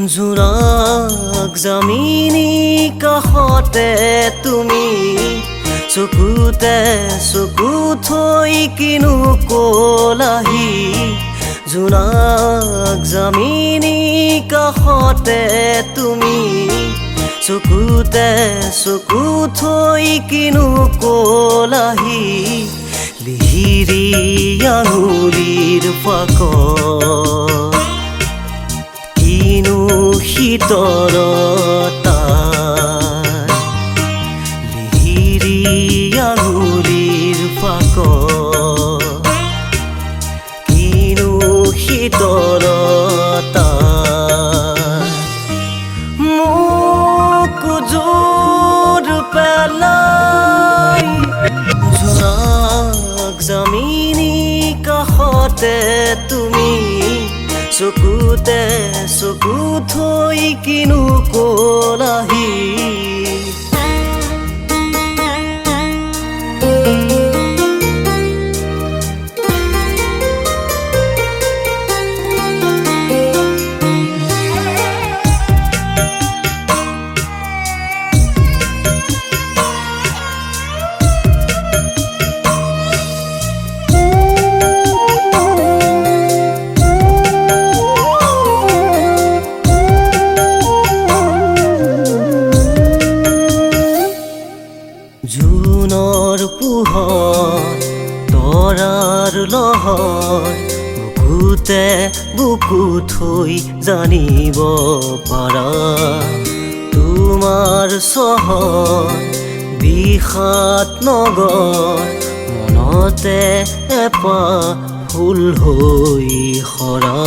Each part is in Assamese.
জোনাক জামিনী কাষতে তুমি চকুতে চকু থৈ কিনো কলাহি জোনাক জামিনী কাষতে তুমি চকুতে চকু থৈ কিনো কলাহি লিহিৰি আঙুলিৰ ফাকত শীতলতা লিহিৰি আঙুলিৰ ফাকত কিনো শীতলতা মোক জোৰ পেলাই জোনাক জামিনী কাষতে তুমি চকুতে চকু থৈ কিনো কলাহি জুনৰ পোহৰ তৰাৰ লহৰ বুকুতে বুকু থৈ জানিব পাৰা তোমাৰ চহৰ বিষাদ নগৰ মনতে এপাহ ফুল হৈ সৰা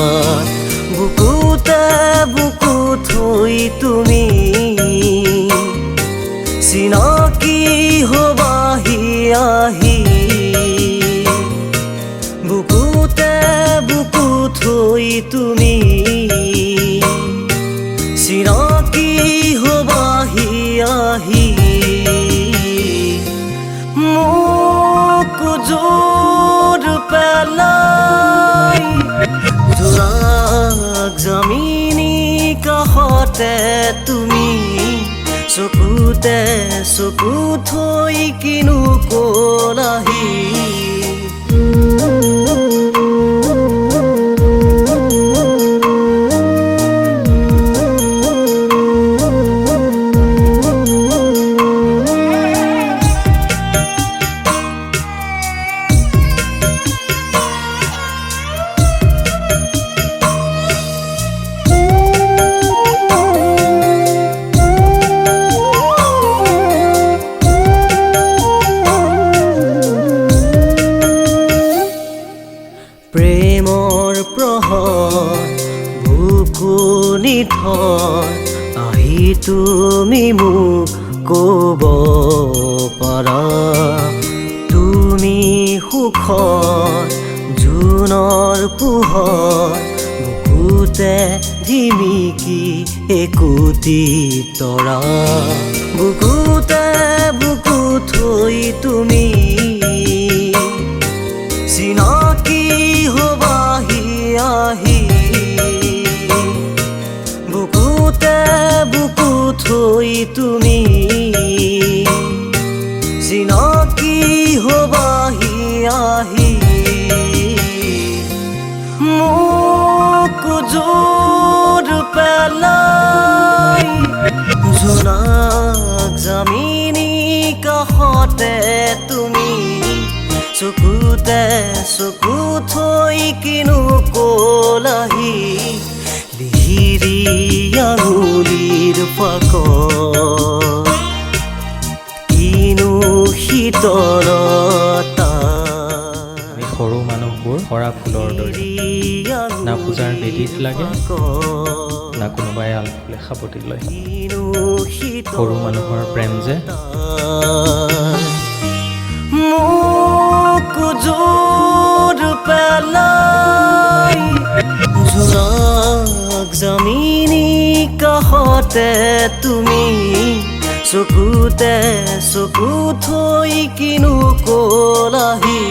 বুকুতে বুকু থৈ তুমি চিনাকি হবাহি আহি বুকুতে বুকু থৈ তুমি চিনাকি হবাহি আহি মোক জোৰ পেলাই জোনাক জামিনী কাষতে তুমি চকুতে চকু থৈ কিনো কলাহি প্ৰেমৰ প্ৰহৰ বুকু নিথৰ আহি তুমি মোক ক'ব পাৰা তুমি সুখৰ জোনৰ পোহৰ বুকুতে ধিমিকি একোটি তৰা বুকুতে বুকু থৈ তুমি চিনাকি হবাহি আহি বুকুতে বুকু থৈ তুমি চিনাকি হবাহি আহি মোক জোৰ পেলাই জোনাক জামিনী কাষতে তুমি চকুতে চকু থৈ কিনো কলাহি লিহিৰি ইৰি আঙুলিৰ ফাকত কিনো শীতলতা আমি সৰু মানুহবোৰ সৰা ফুলৰ দৰে না পূজাৰ বেদীত লাগে না কোনোবাই আলফুলে সাৱটি লয় সৰু মানুহৰ প্ৰেম যে মোক জোৰ পেলাই জোৰাক জামিনী কাষতে তুমি চকুতে চকু থৈ কিনো কলাহি